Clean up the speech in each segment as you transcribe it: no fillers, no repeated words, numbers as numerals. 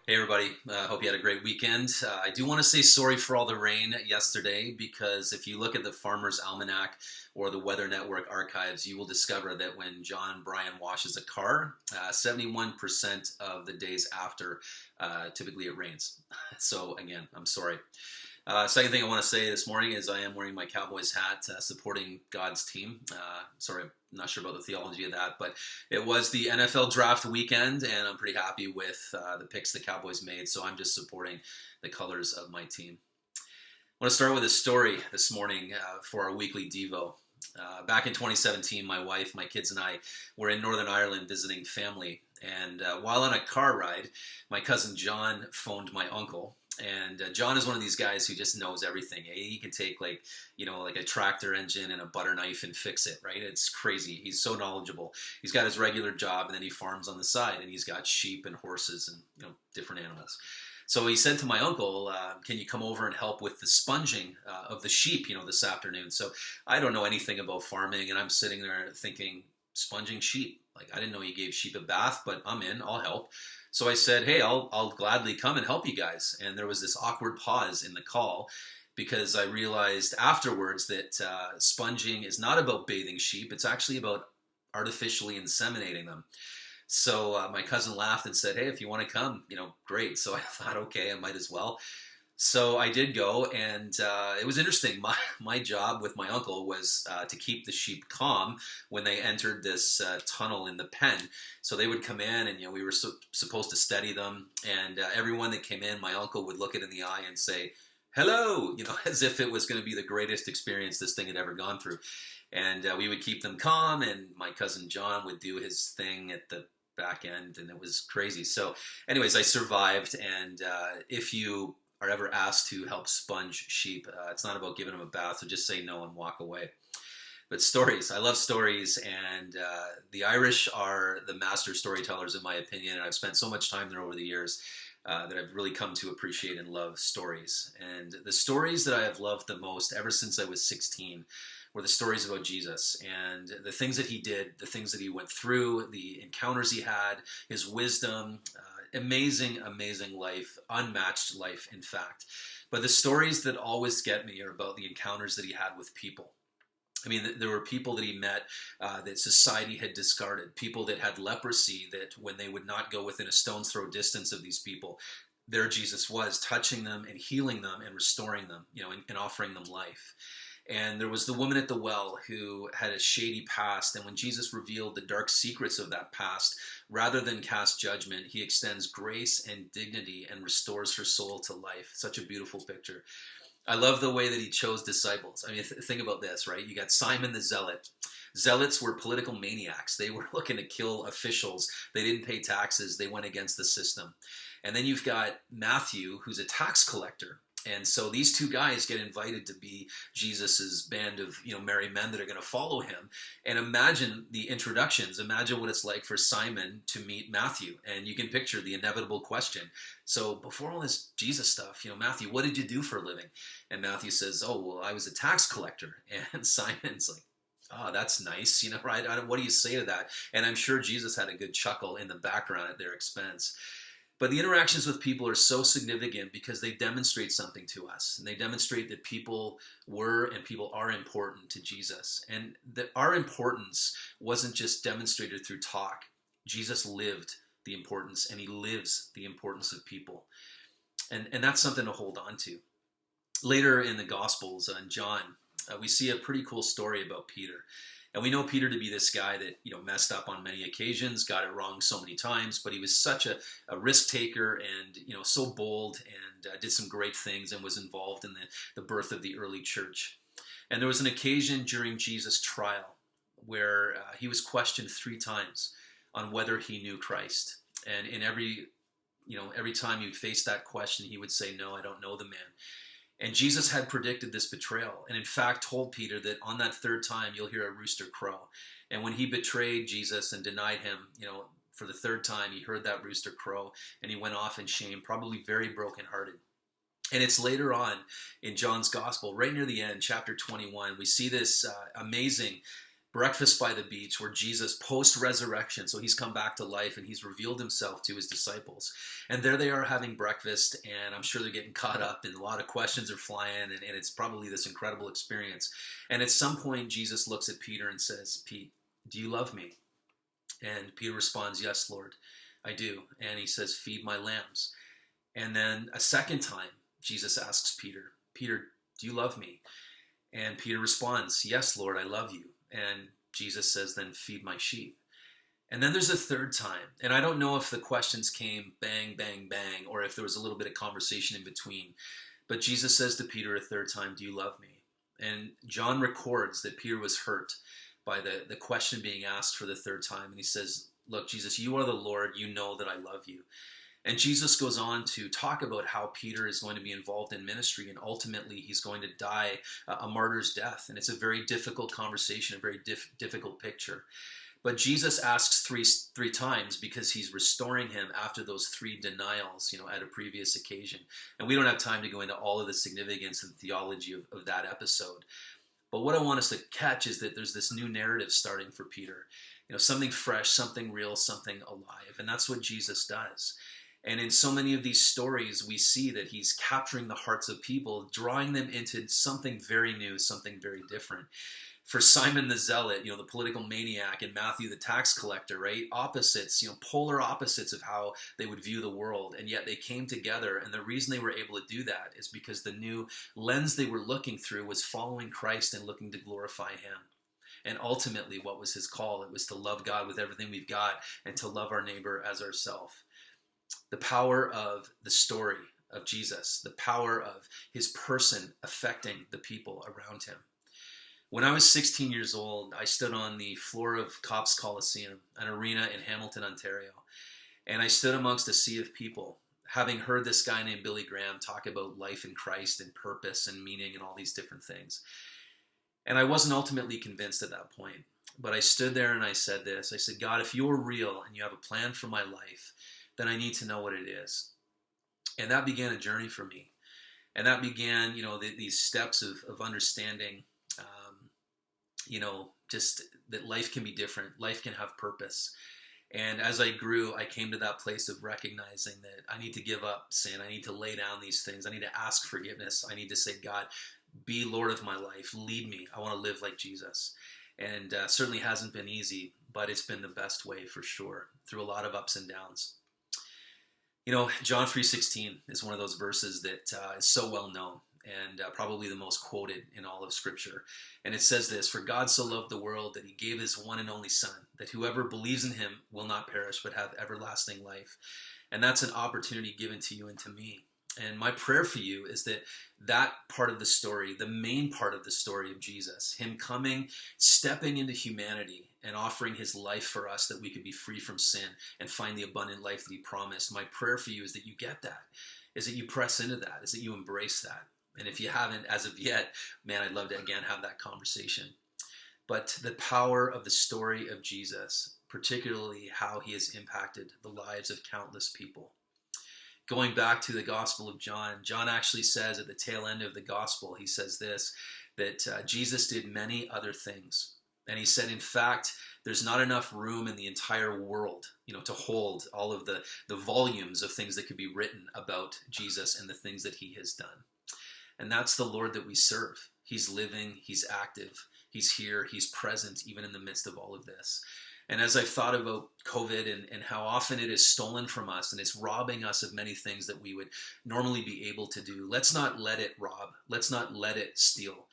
Hey everybody, hope you had a great weekend. I do want to say sorry for all the rain yesterday because if you look at the Farmer's Almanac or the Weather Network archives, you will discover that when John Bryan washes a car, 71% of the days after, typically it rains. So again, I'm sorry. Second thing I want to say this morning is I am wearing my Cowboys hat, supporting God's team. Sorry, I'm not sure about the theology of that, but it was the NFL draft weekend, and I'm pretty happy with the picks the Cowboys made. So I'm just supporting the colors of my team. I want to start with a story this morning for our weekly Devo. Back in 2017, my wife, my kids, and I were in Northern Ireland visiting family. And while on a car ride, my cousin John phoned my uncle. And John is one of these guys who just knows everything. He can take like a tractor engine and a butter knife and fix it, right? It's crazy. He's so knowledgeable. He's got his regular job and then he farms on the side and he's got sheep and horses and different animals. So he said to my uncle, can you come over and help with the sponging of the sheep, this afternoon? So I don't know anything about farming and I'm sitting there thinking, sponging sheep? Like, I didn't know you gave sheep a bath, but I'm in, I'll help. So I said, hey, I'll gladly come and help you guys. And there was this awkward pause in the call because I realized afterwards that sponging is not about bathing sheep. It's actually about artificially inseminating them. So my cousin laughed and said, hey, if you want to come, great. So I thought, okay, I might as well. So I did go, and it was interesting. My job with my uncle was to keep the sheep calm when they entered this tunnel in the pen. So they would come in, and we were supposed to steady them. And everyone that came in, my uncle would look it in the eye and say, "Hello," as if it was going to be the greatest experience this thing had ever gone through. And we would keep them calm, and my cousin John would do his thing at the back end, and it was crazy. So, anyways, I survived, and if you are ever asked to help sponge sheep, it's not about giving them a bath, so just say no and walk away. But stories, I love stories, and the Irish are the master storytellers in my opinion, and I've spent so much time there over the years that I've really come to appreciate and love stories. And the stories that I have loved the most ever since I was 16 were the stories about Jesus and the things that he did, the things that he went through, the encounters he had, his wisdom, amazing, amazing life, unmatched life, in fact. But the stories that always get me are about the encounters that he had with people. I mean, there were people that he met that society had discarded, people that had leprosy, that when they would not go within a stone's throw distance of these people, there Jesus was, touching them and healing them and restoring them, and offering them life. And there was the woman at the well who had a shady past. And when Jesus revealed the dark secrets of that past, rather than cast judgment, he extends grace and dignity and restores her soul to life. Such a beautiful picture. I love the way that he chose disciples. I mean, think about this, right? You got Simon the Zealot. Zealots were political maniacs. They were looking to kill officials. They didn't pay taxes. They went against the system. And then you've got Matthew, who's a tax collector. And so these two guys get invited to be Jesus's band of merry men that are going to follow him. And imagine the introductions. Imagine what it's like for Simon to meet Matthew. And you can picture the inevitable question. So before all this Jesus stuff, Matthew, what did you do for a living? And Matthew says, oh, well, I was a tax collector. And Simon's like, oh, that's nice, right? What do you say to that? And I'm sure Jesus had a good chuckle in the background at their expense. But the interactions with people are so significant because they demonstrate something to us. And they demonstrate that people were and people are important to Jesus. And that our importance wasn't just demonstrated through talk. Jesus lived the importance, and he lives the importance of people. And that's something to hold on to. Later in the Gospels, in John, we see a pretty cool story about Peter. And we know Peter to be this guy that messed up on many occasions, got it wrong so many times, but he was such a risk taker and so bold and did some great things and was involved in the birth of the early church. And there was an occasion during Jesus' trial where he was questioned 3 times on whether he knew Christ. And in every time he faced that question, he would say, no, I don't know the man. And Jesus had predicted this betrayal and in fact told Peter that on that 3rd time you'll hear a rooster crow. And when he betrayed Jesus and denied him, for the 3rd time, he heard that rooster crow and he went off in shame, probably very brokenhearted. And it's later on in John's gospel, right near the end, chapter 21, we see this amazing breakfast by the beach where Jesus, post-resurrection, so he's come back to life and he's revealed himself to his disciples. And there they are having breakfast, and I'm sure they're getting caught up and a lot of questions are flying, and it's probably this incredible experience. And at some point, Jesus looks at Peter and says, Pete, do you love me? And Peter responds, yes, Lord, I do. And he says, feed my lambs. And then a second time, Jesus asks Peter, Peter, do you love me? And Peter responds, yes, Lord, I love you. And Jesus says, then feed my sheep. And then there's a third time. And I don't know if the questions came bang, bang, bang, or if there was a little bit of conversation in between. But Jesus says to Peter a third time, do you love me? And John records that Peter was hurt by the question being asked for the third time. And he says, look, Jesus, you are the Lord. You know that I love you. And Jesus goes on to talk about how Peter is going to be involved in ministry, and ultimately he's going to die a martyr's death. And it's a very difficult conversation, a very difficult picture. But Jesus asks three times because he's restoring him after those three denials, at a previous occasion. And we don't have time to go into all of the significance and theology of that episode. But what I want us to catch is that there's this new narrative starting for Peter. Something fresh, something real, something alive. And that's what Jesus does. And in so many of these stories, we see that he's capturing the hearts of people, drawing them into something very new, something very different. For Simon the Zealot, the political maniac, and Matthew the tax collector, right? Opposites, polar opposites of how they would view the world. And yet they came together. And the reason they were able to do that is because the new lens they were looking through was following Christ and looking to glorify him. And ultimately, what was his call? It was to love God with everything we've got and to love our neighbor as ourselves. The power of the story of Jesus, the power of his person affecting the people around him. When I was 16 years old, I stood on the floor of Copps Coliseum, an arena in Hamilton, Ontario, and I stood amongst a sea of people, having heard this guy named Billy Graham talk about life in Christ and purpose and meaning and all these different things. And I wasn't ultimately convinced at that point, but I stood there and I said this. I said, God, if you're real and you have a plan for my life, then I need to know what it is. And that began a journey for me. And that began, these steps of understanding, just that life can be different. Life can have purpose. And as I grew, I came to that place of recognizing that I need to give up sin. I need to lay down these things. I need to ask forgiveness. I need to say, God, be Lord of my life. Lead me. I want to live like Jesus. And certainly hasn't been easy, but it's been the best way for sure, through a lot of ups and downs. John 3:16 is one of those verses that is so well known and probably the most quoted in all of Scripture. And it says this, for God so loved the world that he gave his one and only Son, that whoever believes in him will not perish but have everlasting life. And that's an opportunity given to you and to me. And my prayer for you is that part of the story, the main part of the story of Jesus, him coming, stepping into humanity and offering his life for us that we could be free from sin and find the abundant life that he promised. My prayer for you is that you get that, is that you press into that, is that you embrace that. And if you haven't as of yet, man, I'd love to again have that conversation. But the power of the story of Jesus, particularly how he has impacted the lives of countless people. Going back to the Gospel of John, John actually says at the tail end of the Gospel, he says this, that Jesus did many other things. And he said, in fact, there's not enough room in the entire world, to hold all of the volumes of things that could be written about Jesus and the things that he has done. And that's the Lord that we serve. He's living, he's active, he's here, he's present even in the midst of all of this. And as I've thought about COVID and how often it is stolen from us and it's robbing us of many things that we would normally be able to do, let's not let it rob. Let's not let it steal.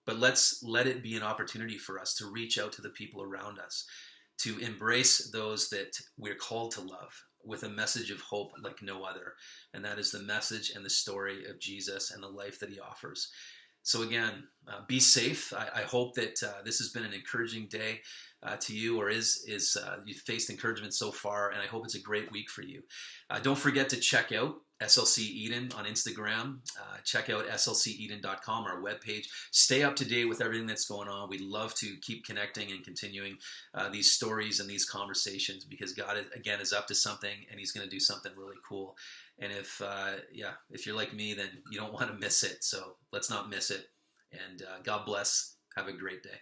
But let's let it be an opportunity for us to reach out to the people around us, to embrace those that we're called to love with a message of hope like no other. And that is the message and the story of Jesus and the life that he offers. So again, be safe. I hope that this has been an encouraging day to you, or you've faced encouragement so far, and I hope it's a great week for you. Don't forget to check out SLC Eden on Instagram. Check out slceden.com, our webpage. Stay up to date with everything that's going on. We'd love to keep connecting and continuing these stories and these conversations, because God, again, is up to something, and he's going to do something really cool. And if you're like me, then you don't want to miss it. So let's not miss it. And God bless. Have a great day.